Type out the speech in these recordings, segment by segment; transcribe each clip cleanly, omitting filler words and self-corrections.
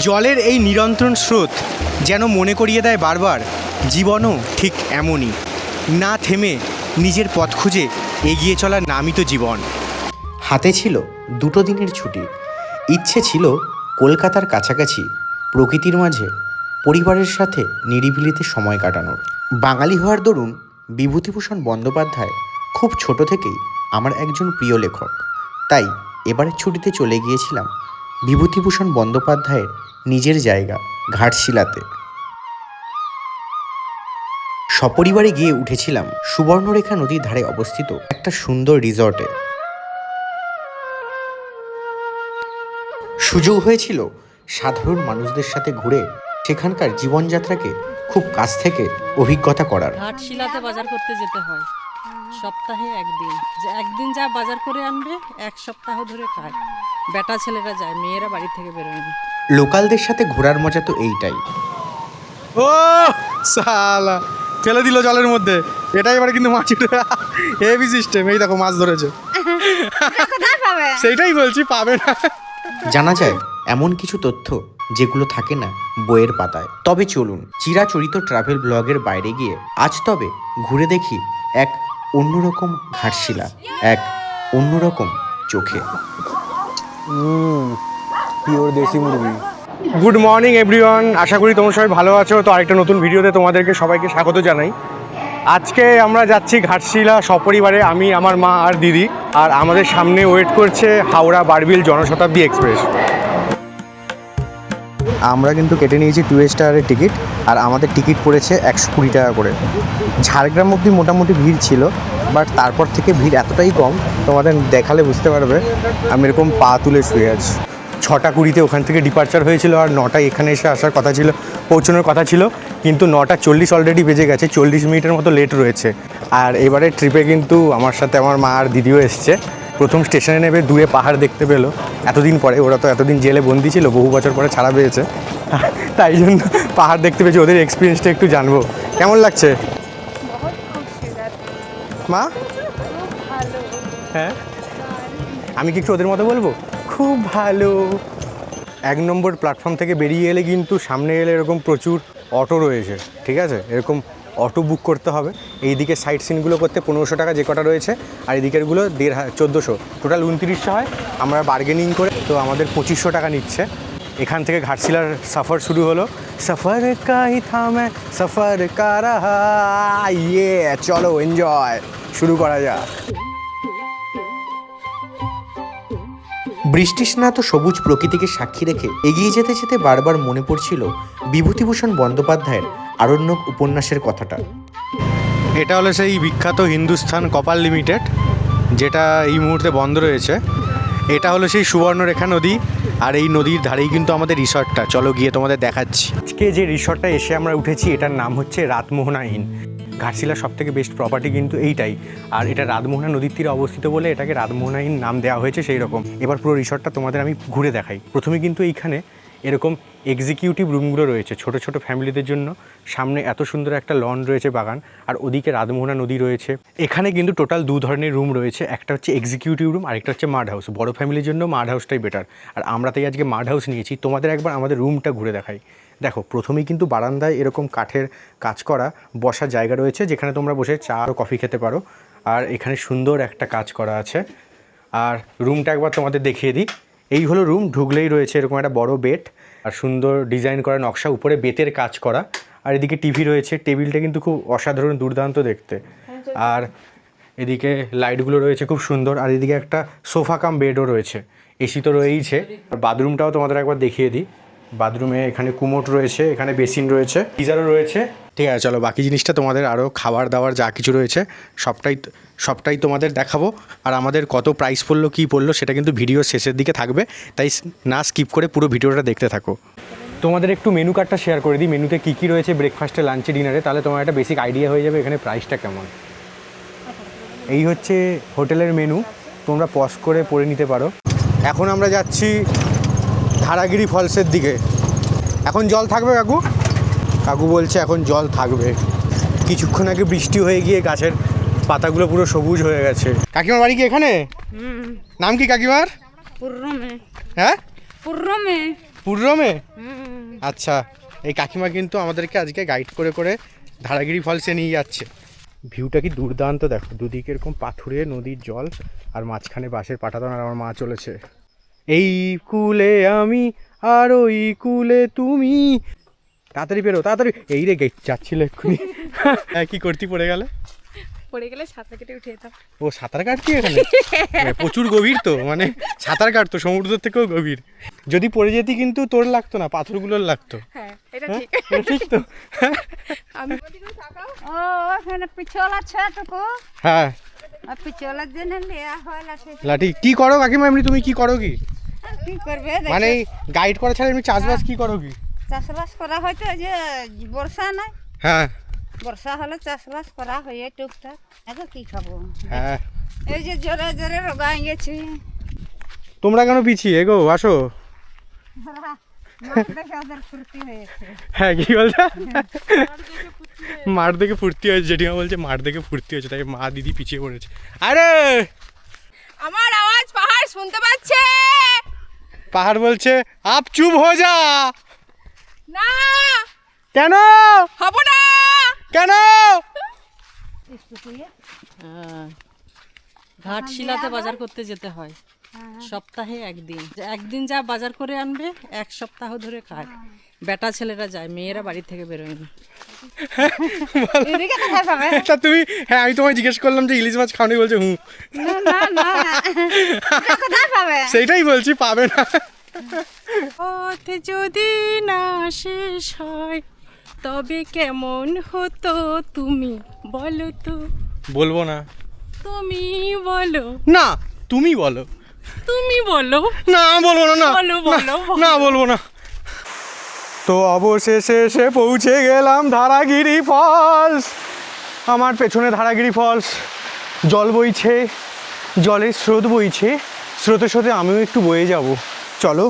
জলের এই নিরন্তর স্রোত যেন মনে করিয়ে দেয় বারবার জীবনও ঠিক এমনই, না থেমে নিজের পথ খুঁজে এগিয়ে চলার নামই তো জীবন। হাতে ছিল 2 দিনের ছুটি। ইচ্ছে ছিল কলকাতার কাছাকাছি প্রকৃতির মাঝে পরিবারের সাথে নিরিবিলিতে সময় কাটানোর। বাঙালি হওয়ার দরুন বিভূতিভূষণ বন্দ্যোপাধ্যায় খুব ছোট থেকেই আমার একজন প্রিয় লেখক। তাই এবারের ছুটিতে চলে গিয়েছিলাম বিভূতিভূষণ বন্দ্যোপাধ্যায়ের নিজের জায়গা ঘাটশিলাতে। সপরিবারে গিয়ে উঠেছিলাম সুবর্ণরেখা নদীর ধারে অবস্থিত একটা সুন্দর রিসর্টে। সুযোগ হয়েছিল সাধারণ মানুষদের সাথে ঘুরে সেখানকার জীবনযাত্রাকে খুব কাছ থেকে অভিজ্ঞতা করার। ঘাটশিলাতে বাজার করতে যেতে হয় সপ্তাহে একদিন যা বাজার করে আনবে 1 সপ্তাহ ধরে খায়। বেটা ছেলেরা যায়, মেয়েরা বাড়ি থেকে বেরোয় না। লোকালদের সাথে ঘোরার মজা তো এইটাই। ও সালা ফেলে দিল জলের মধ্যে, এটাই এবারে কিন্তু মাছ হেভি সিস্টেম। এই দেখো মাছ ধরেছে, সেইটাই বলছি, পাবে না। জানা যায় এমন কিছু তথ্য যেগুলো থাকে না বইয়ের পাতায়। তবে চলুন চিরাচরিত ট্রাভেল ব্লগের বাইরে গিয়ে আজ তবে ঘুরে দেখি এক অন্যরকম ঘাটশিলা, এক অন্যরকম চোখে। পিওর দেশি মুরগি। গুড মর্নিং এভরিওয়ান, আশা করি তোমরা সবাই ভালো আছো। তো আরেকটা নতুন ভিডিওতে তোমাদেরকে সবাইকে স্বাগত জানাই। আজকে আমরা যাচ্ছি ঘাটশিলা সপরিবারে, আমি, আমার মা আর দিদি। আর আমাদের সামনে ওয়েট করছে হাওড়া বারবিল জনশতাব্দী এক্সপ্রেস। আমরা কিন্তু কেটে নিয়েছি 2 স্টারের টিকিট, আর আমাদের টিকিট পড়েছে 120 টাকা করে। ঝাড়গ্রাম অবধি মোটামুটি ভিড় ছিল, বাট তারপর থেকে ভিড় এতটাই কম, তোমাদের দেখালে বুঝতে পারবে। আমি এরকম পা তুলে শুয়ে আছি। 6টা 20-তে ওখান থেকে ডিপার্চার হয়েছিল, আর 9টায় এখানে এসে আসার কথা ছিল, পৌঁছানোর কথা ছিল, কিন্তু 9টা 40 অলরেডি বেজে গেছে। 40 মিনিটের মতো লেট রয়েছে। আর এবারে ট্রিপে কিন্তু আমার সাথে আমার মা আর দিদিও এসছে। প্রথম স্টেশনে নেবে দূরে পাহাড় দেখতে পেলো এতদিন পরে। ওরা তো এতদিন জেলে বন্দি ছিল, বহু বছর পরে ছাড়া পেয়েছে, তাই জন্য পাহাড় দেখতে পেয়েছে। ওদের এক্সপিরিয়েন্সটা একটু জানবো, কেমন লাগছে মা? হ্যাঁ, আমি কি একটু ওদের মতো বলবো? খুব ভালো। 1 নম্বর প্ল্যাটফর্ম থেকে বেরিয়ে এলে কিন্তু সামনে এলে এরকম প্রচুর অটো রয়েছে, ঠিক আছে? এরকম অটো বুক করতে হবে। এই দিকে সাইট সিনগুলো করতে 1500 টাকা যে কটা রয়েছে, আর এই দিকেরগুলো 1400, টোটাল 2900 হয়। আমরা বার্গেনিং করে তো আমাদের 2500 টাকা নিচ্ছে। এখান থেকে ঘাটশিলার সফর শুরু হলো। সফর কা হি থা মে সফর কা রাহা, ইয়ে চলো এনজয় শুরু করা যাক। বৃষ্টিস্নাত সবুজ প্রকৃতিকে সাক্ষী রেখে এগিয়ে যেতে যেতে বারবার মনে পড়ছিল বিভূতিভূষণ বন্দ্যোপাধ্যায়ের আরণ্যক উপন্যাসের কথাটা। এটা হলো সেই বিখ্যাত হিন্দুস্থান কপার লিমিটেড, যেটা এই মুহূর্তে বন্ধ রয়েছে। এটা হলো সেই সুবর্ণরেখা নদী, আর এই নদীর ধারেই কিন্তু আমাদের রিসর্টটা। চলো গিয়ে তোমাদের দেখাচ্ছি। আজকে যে রিসর্টটা এসে আমরা উঠেছি, এটার নাম হচ্ছে রাতমোহনা ইন। ঘাটশিলার সবথেকে বেস্ট প্রপার্টি কিন্তু এইটাই। আর এটা রাতমোহনা নদীর তীরে অবস্থিত বলে এটাকে রাতমোহনা ইন নাম দেওয়া হয়েছে সেই রকম। এবার পুরো রিসর্টটা তোমাদের আমি ঘুরে দেখাই। প্রথমে কিন্তু এইখানে এরকম এক্সিকিউটিভ রুমগুলো রয়েছে ছোট ছোট ফ্যামিলিদের জন্য। সামনে এত সুন্দর একটা লন রয়েছে, বাগান, আর ওদিকে রাতমোহনা নদী রয়েছে। এখানে কিন্তু টোটাল 2 ধরনের রুম রয়েছে, একটা হচ্ছে এক্সিকিউটিভ রুম, আরেকটা হচ্ছে মাড হাউস। বড় ফ্যামিলির জন্য মাড হাউসটাই বেটার, আর আমরা তাই আজকে মাড হাউস নিয়েছি। তোমাদের একবার আমাদের রুমটা ঘুরে দেখাই। দেখো, প্রথমেই কিন্তু বারান্দায় এরকম কাঠের কাজ করা বসার জায়গা রয়েছে, যেখানে তোমরা বসে চা আর কফি খেতে পারো। আর এখানে সুন্দর একটা কাজ করা আছে। আর রুমটা একবার তোমাদের দেখিয়ে দিই। এই হলো রুম, ঢুকলেই রয়েছে এরকম একটা বড় বেড, আর সুন্দর ডিজাইন করা নকশা, উপরে বেতের কাজ করা। আর এদিকে টিভি রয়েছে, টেবিলটা কিন্তু খুব অসাধারণ দুর্দান্ত দেখতে। আর এদিকে লাইটগুলো রয়েছে খুব সুন্দর। আর এদিকে একটা সোফা কাম বেডও রয়েছে, এসি তো রয়েইছে। আর বাথরুমটাও তোমাদের একবার দেখিয়ে দিই। বাথরুমে এখানে কুমোট রয়েছে, এখানে বেসিন রয়েছে, গিজারও রয়েছে। ঠিক আছে, চলো বাকি জিনিসটা তোমাদের আরও খাবার দাবার যা কিছু রয়েছে সবটাই তোমাদের দেখাবো। আর আমাদের কত প্রাইস পড়লো কী পড়লো সেটা কিন্তু ভিডিওর শেষের দিকে থাকবে, তাই না স্কিপ করে পুরো ভিডিওটা দেখতে থাকো। তোমাদের একটু মেনু কার্ডটা শেয়ার করে দিই, মেনুতে কী কী রয়েছে ব্রেকফাস্টে, লাঞ্চে, ডিনারে, তাহলে তোমার একটা বেসিক আইডিয়া হয়ে যাবে এখানে প্রাইসটা কেমন। এই হচ্ছে হোটেলের মেনু, তোমরা পজ করে পড়ে নিতে পারো। এখন আমরা যাচ্ছি ধারাগিরি ফলসের দিকে। এখন জল থাকবে কাকু? কাকু বলছে এখন জল থাকবে। কিছুক্ষণ আগে বৃষ্টি হয়ে গিয়ে গাছের পাতাগুলো পুরো সবুজ হয়ে গেছে। কাকিমার বাড়ি কি এখানে? নাম কি কাকিমার? পুরমে। হ্যাঁ, পুররমে? আচ্ছা, এই কাকিমা কিন্তু আমাদেরকে আজকে গাইড করে করে ধারাগিরি ফলসে নিয়ে যাচ্ছে। ভিউটা কি দুর্দান্ত, দেখো দুদিকে এরকম পাথুরে নদীর জল আর মাঝখানে বাঁশের পাটাতন, আর আমার মা চলেছে। এই কুলে আমি আর ওই কুলে তুমি, তাড়াতাড়ি বেরো তাড়াতাড়ি। এই রে গেট যাচ্ছিল এক্ষুনি। কি করতে পড়ে গেলে? পড়ে গেলে সাঁতার কেটে উঠে যেতাম। ও সাঁতার কাটতি এখানে? প্রচুর গভীর তো, মানে সাঁতার কাটতো সমুদ্র থেকেও গভীর। যদি পড়ে যেতি কিন্তু তোর লাগতো না, পাথরগুলোর লাগতো। হ্যাঁ এটা হ্যাঁ, ঠিক। এটা ঠিক তো। আমি ও ওখানে পিছলা ছেটুকু হ্যাঁ আর পিছলার জন্য নেওয়া হয় লাঠি। লাঠি কি করো কাকিমা? এমনি তুমি কি করো কি? কি করবে মানে গাইড করা ছাড়া এমনি চাষবাস কি করো কি? চাষবাস করা হয়তো যে বর্ষা নাই, হ্যাঁ বর্ষা হলে চাষবাস করা হয় টুকটাক। এখন কি খাবো, হ্যাঁ। এই যে জোরে জোরে রোগা গেছি। তোমরা কেন পিছিয়ে এগো, আসো। মাছ দেখে ওদের ফুর্তি হয়েছে। হ্যাঁ কি বলছে? মাঠ দেখে ফুর্তি হয়েছে, জেঠিমা বলছে মাঠ দেখে ফুর্তি হয়েছে, তাই মা দিদি পিছিয়ে পড়েছে। আরে আমার আওয়াজ পাহাড় শুনতে পাচ্ছে পাহাড় বলছে আপ চুপ হো যা। না, কেন? হব না। কেন? ঘাটশিলাতে বাজার করতে যেতে হয় সপ্তাহে একদিন। একদিন যা বাজার করে আনবে এক সপ্তাহ ধরে খায়। বেটা ছেলেরা যায়, মেয়েরা বাড়ি থেকে বেরোয় না। এদিকে কোথায় পাবে? তা তুমি, হ্যাঁ আমি তোমায় জিজ্ঞেস করলাম যে ইলিশ মাছ খাওনি, বলছে হুঁ। না না না, এটা কোথায় পাবে? সেইটাই বলছি, পাবে না। পথ যদি না শেষ হয় তবে কেমন হতো তুমি বলো তো। বলবো না। তুমি বলো। না তুমি বলো। তুমি বলো। না বলবো না। না বলো, বলো, বলো। না বলবো না। তো অবশেষে এসে পৌঁছে গেলাম ধারাগিরি ফলস। আমার পেছনে ধারাগিরি ফলস, জল বইছে, জলের স্রোত বইছে, স্রোতের সাথে আমিও একটু বয়ে যাব। চলো,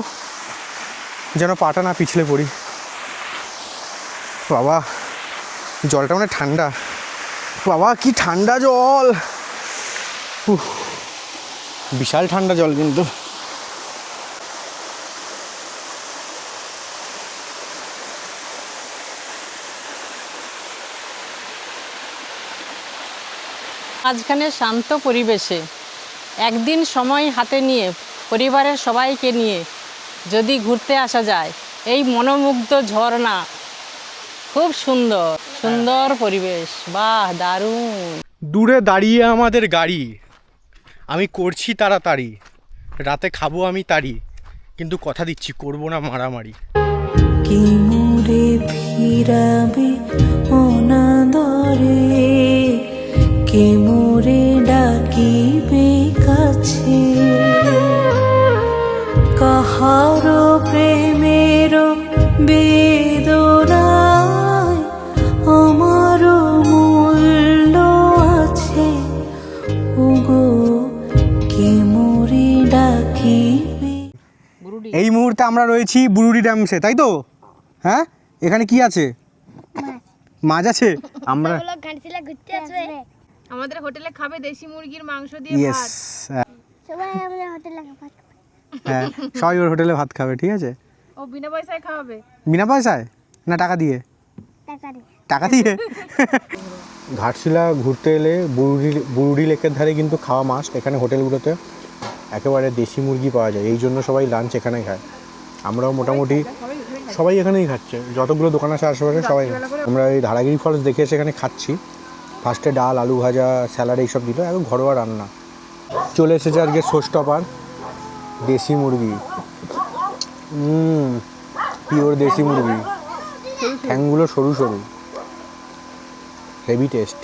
যেন পাটা না পিছলে পড়ি। বাবা জলটা মানে ঠান্ডা, বাবা কি ঠান্ডা জল, উফ, বিশাল ঠান্ডা জল কিন্তু। মাঝখানে শান্ত পরিবেশে একদিন সময় হাতে নিয়ে পরিবারের সবাইকে নিয়ে যদি ঘুরতে আসা যায়, এই মনোমুগ্ধ ঝর্ণা, খুব সুন্দর সুন্দর পরিবেশ, বাহ দারুণ। দূরে দাঁড়িয়ে আমাদের গাড়ি, আমি করছি তাড়াতাড়ি, রাতে খাবো আমি তাড়ি, কিন্তু কথা দিচ্ছি করবো না মারামারি। কি মোরে ফিরাবে অনাদরে, কে মোরে ডাকিবে কাছে, কাহার প্রেমের বেদনায় আমার মূল্য আছে, ওগো কে মোরে ডাকিবে। এই মুহূর্তে আমরা রয়েছি বুরুডি ড্যামসে, তাই তো? হ্যাঁ, এখানে কি আছে? মাছ আছে। আমরা আমাদের হোটেলে খাবে দেশি মুরগির মাংস দিয়ে ইয়েস, ভাত। সবাই আমাদের হোটেলে ভাত খাবে। হ্যাঁ সবাই ওর হোটেলে ভাত খাবে, ঠিক আছে? ও বিনা পয়সায় খাওয়াবে। বিনা পয়সায় না টাকা দিয়ে? টাকা দিয়ে। ঘাটশিলা ঘুরতে এলে বুরুডি লেকের ধারে কিন্তু খাওয়া মাস্ট। এখানে হোটেলগুলোতে একেবারে দেশি মুরগি পাওয়া যায়, এই জন্য সবাই লাঞ্চ এখানে খায়। আমরাও মোটামুটি সবাই এখানেই খাচ্ছে, যতগুলো দোকান আছে আশেপাশে সবাই। আমরা এই ধারাগিরি ফলস দেখে এসে এখানে খাচ্ছি। ফার্স্টে ডাল, আলু ভাজা, স্যালাড এইসব দিল, এখন ঘরোয়া রান্না। চলে এসেছে আজকে শোস্টপার দেশি মুরগি, পিওর দেশি মুরগি, ঠ্যাংগুলো সরু সরু, হেভি টেস্ট।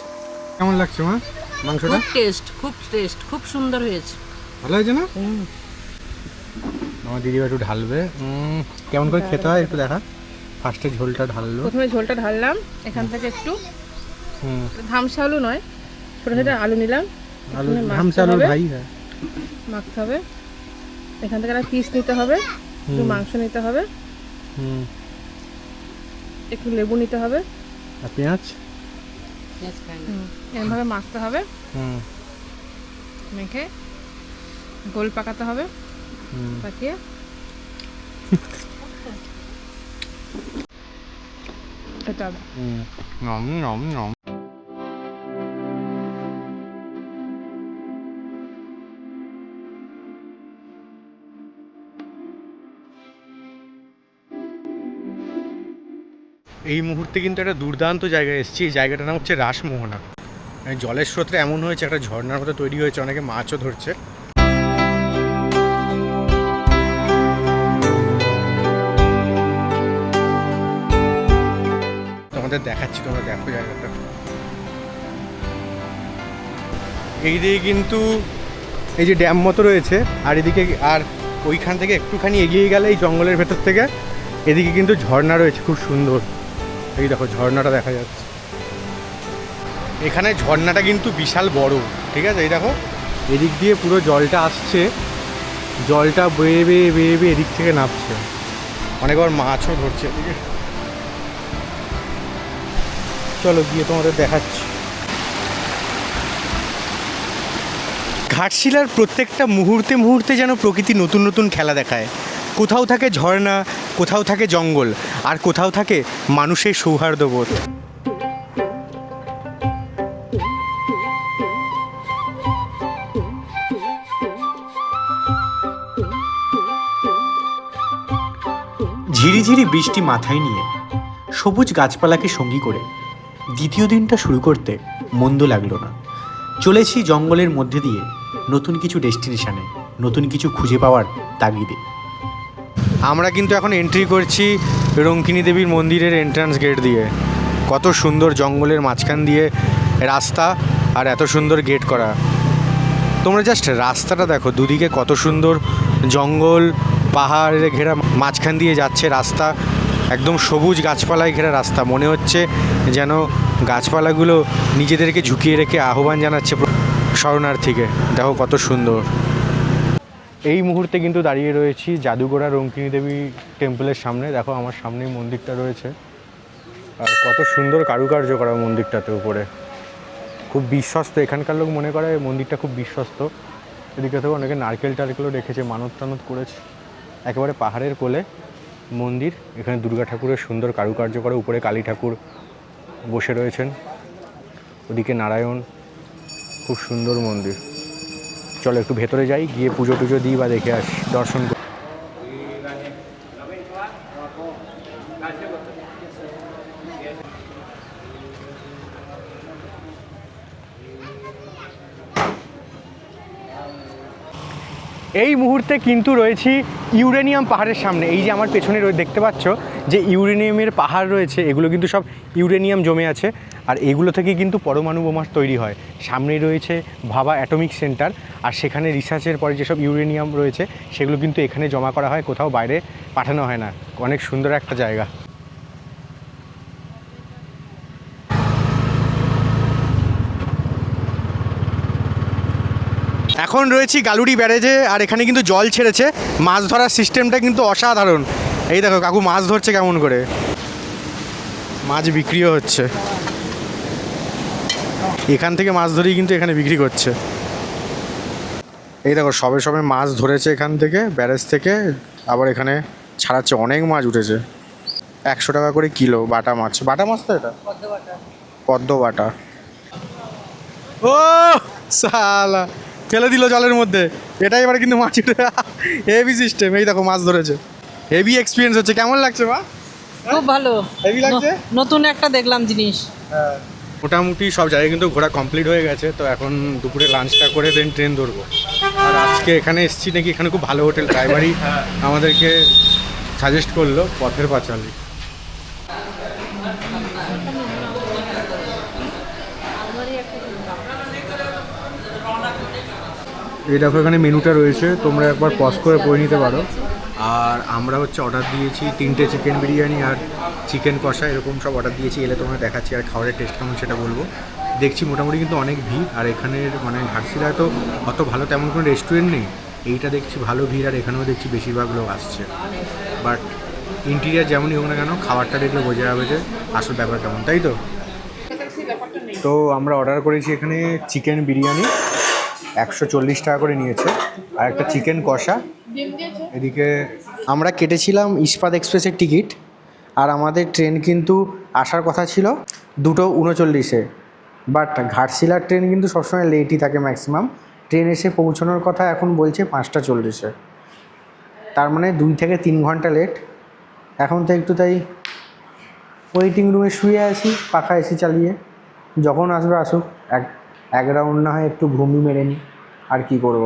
কেমন লাগছে মা মাংসটা? খুব টেস্ট, খুব সুন্দর হয়েছে। ভালো হয়েছে না? আমার দিদি একটু ঢালবে, কেমন করে খেতে হয় একটু দেখা। ফার্স্টে ঝোলটা ঢাললো, প্রথমে ঝোলটা ঢাললাম, এখান থেকে একটু ধামসা আলু নয়, ছোটো ছোটো আলু নিলাম, আলু এখানে মাখতে ধামসা আলুর হবে। ভাই। হ্যাঁ, মাখতে হবে। এখান থেকে একটা পিস নিতে হবে, একটু মাংস নিতে হবে, একটু লেবু নিতে হবে, আর পেঁয়াজ। এরকমভাবে মাখতে হবে, মেখে গোল পাকাতে হবে, পাকিয়ে খেতে হবে। নম নম নম। এই মুহূর্তে কিন্তু একটা দুর্দান্ত জায়গায় এসেছি। এই জায়গাটার নাম হচ্ছে রাসমোহনা। জলের স্রোতটা এমন হয়েছে, একটা ঝর্ণার মতো তৈরি হয়েছে, অনেকে মাছও ধরছে। তোমাদের দেখাচ্ছি, তোমরা দেখো জায়গাটা। এই দিকে কিন্তু এই যে ড্যাম মতো রয়েছে, আর এদিকে আর ওইখান থেকে একটুখানি এগিয়ে গেলে এই জঙ্গলের ভেতর থেকে এদিকে কিন্তু ঝর্ণা রয়েছে খুব সুন্দর। এই দেখো ঝর্ণাটা দেখা যাচ্ছে। এখানে ঝর্ণাটা কিন্তু বিশাল বড়, ঠিক আছে? এই দেখো এদিক দিয়ে পুরো জলটা আসছে, জলটা বেয়ে বেয়ে বেয়ে বেয়ে এদিক থেকে নামছে। অনেকবার মাছও ধরছে এদিকে। চলো গিয়ে তোমাদের দেখাচ্ছি। ঘাটশিলার প্রত্যেকটা মুহূর্তে মুহূর্তে যেন প্রকৃতি নতুন নতুন খেলা দেখায়। কোথাও থাকে ঝর্ণা, কোথাও থাকে জঙ্গল, আর কোথাও থাকে মানুষের সৌহার্দ্যবোধ। ঝিরিঝিরি বৃষ্টি মাথায় নিয়ে সবুজ গাছপালাকে সঙ্গী করে দ্বিতীয় দিনটা শুরু করতে মন্দ লাগলো না। চলেছি জঙ্গলের মধ্যে দিয়ে নতুন কিছু ডেস্টিনেশনে, নতুন কিছু খুঁজে পাওয়ার তাগিদে। আমরা কিন্তু এখন এন্ট্রি করছি রঙ্কিনী দেবীর মন্দিরের এন্ট্রান্স গেট দিয়ে। কত সুন্দর জঙ্গলের মাঝখান দিয়ে রাস্তা, আর এত সুন্দর গেট করা। তোমরা জাস্ট রাস্তাটা দেখো, দুদিকে কত সুন্দর জঙ্গল, পাহাড়ে ঘেরা, মাঝখান দিয়ে যাচ্ছে রাস্তা, একদম সবুজ গাছপালায় ঘেরা রাস্তা। মনে হচ্ছে যেন গাছপালাগুলো নিজেদেরকে ঝুঁকিয়ে রেখে আহ্বান জানাচ্ছে শরণার্থীকে। দেখো কত সুন্দর। এই মুহূর্তে কিন্তু দাঁড়িয়ে রয়েছি জাদুগড়া রঙ্কিনী দেবী টেম্পলের সামনে। দেখো আমার সামনেই মন্দিরটা রয়েছে, আর কত সুন্দর কারুকার্য করা মন্দিরটাতে উপরে। খুব বিশ্বস্ত, এখানকার লোক মনে করে মন্দিরটা খুব বিশ্বস্ত। এদিকে থেকে অনেকে নারকেল টারকেলও রেখেছে, মানত টানত করেছে। একেবারে পাহাড়ের কোলে মন্দির। এখানে দুর্গা ঠাকুরের সুন্দর কারুকার্য করা, উপরে কালী ঠাকুর বসে রয়েছেন, ওদিকে নারায়ণ। খুব সুন্দর মন্দির। চলো একটু ভেতরে যাই, গিয়ে পুজো টুজো দিই বা দেখে আসি, দর্শন করি। এই মুহূর্তে কিন্তু রয়েছি ইউরেনিয়াম পাহাড়ের সামনে। এই যে আমার পেছনে দেখতে পাচ্ছ যে ইউরেনিয়ামের পাহাড় রয়েছে, এগুলো কিন্তু সব ইউরেনিয়াম জমে আছে, আর এগুলো থেকে কিন্তু পরমাণু বোমা তৈরি হয়। সামনেই রয়েছে ভাবা অ্যাটমিক সেন্টার, আর সেখানে রিসার্চের পরে যেসব ইউরেনিয়াম রয়েছে সেগুলো কিন্তু এখানে জমা করা হয়, কোথাও বাইরে পাঠানো হয় না। অনেক সুন্দর একটা জায়গা। এখন রয়েছি গালুড়ি ব্যারেজে, আর এখানে কিন্তু জল ছেড়েছে। মাছ ধরার সিস্টেমটা কিন্তু অসাধারণ। এই দেখো কাকু মাছ ধরছে কেমন করে, মাছ বিক্রিও হচ্ছে। এখান থেকে মাছ ধরেই কিন্তু এখানে বিক্রি করছে। এই দেখো সবে সবে মাছ ধরেছে এখান থেকে, ব্যারেজ থেকে, আবার এখানে ছাড়াচ্ছে। অনেক মাছ উঠেছে, 100 টাকা করে কিলো বাটা মাছ। বাটা মাছ তো এটা পদ্ম বাটা। ও সালা, ফেলে দিল জলের মধ্যে। এটাই এবারে কিন্তু মাছ উঠে হেভি সিস্টেম। এই দেখো মাছ ধরেছে, হেভি এক্সপিরিয়েন্স হচ্ছে। কেমন লাগছে মা? খুব ভালো, হেভি লাগছে, নতুন একটা দেখলাম জিনিস। হ্যাঁ, মোটামুটি সব জায়গায় কিন্তু ঘোরা কমপ্লিট হয়ে গেছে। তো এখন দুপুরে লাঞ্চটা করে দেন ট্রেন ধরবো। আর আজকে এখানে এসেছি নাকি, এখানে খুব ভালো হোটেল ড্রাইভারই আমাদেরকে সাজেস্ট করলো, পথের পাঁচালী। এই দেখো এখানে মেনুটা রয়েছে, তোমরা একবার পজ করে পড়ে নিতে পারো। আর আমরা হচ্ছে অর্ডার দিয়েছি 3টে চিকেন বিরিয়ানি আর চিকেন কষা, এরকম সব অর্ডার দিয়েছি। এলে তোমরা দেখাচ্ছি, আর খাবারের টেস্ট কেমন সেটা বলবো। দেখছি মোটামুটি কিন্তু অনেক ভিড়, আর এখানের মানে ঘাটশিলায় তো অত ভালো তেমন কোনো রেস্টুরেন্ট নেই। এইটা দেখছি ভালো ভিড়, আর এখানেও দেখছি বেশিরভাগ লোক আসছে। বাট ইন্টিরিয়ার যেমনই হোক না কেন, খাবারটা দেখলে বোঝা যাবে যে আসল ব্যাপার কেমন, তাই তো? তো আমরা অর্ডার করেছি এখানে চিকেন বিরিয়ানি, 140 টাকা করে নিয়েছে, আর একটা চিকেন কষা। এদিকে আমরা কেটেছিলাম ইস্পাত এক্সপ্রেসের টিকিট, আর আমাদের ট্রেন কিন্তু আসার কথা ছিল 2:39-এ, বাট ঘাটশিলার ট্রেন কিন্তু সবসময় লেটই থাকে ম্যাক্সিমাম। ট্রেন এসে পৌঁছানোর কথা এখন বলছে 5:40-এ, তার মানে 2 থেকে 3 ঘন্টা লেট। এখন তো একটু তাই ওয়েটিং রুমে শুয়ে আছি পাখা এসি চালিয়ে, যখন আসবে আসুক, এক রাউন্ড না হয় একটু ঘুমি মেরে নিই, আর কি করব।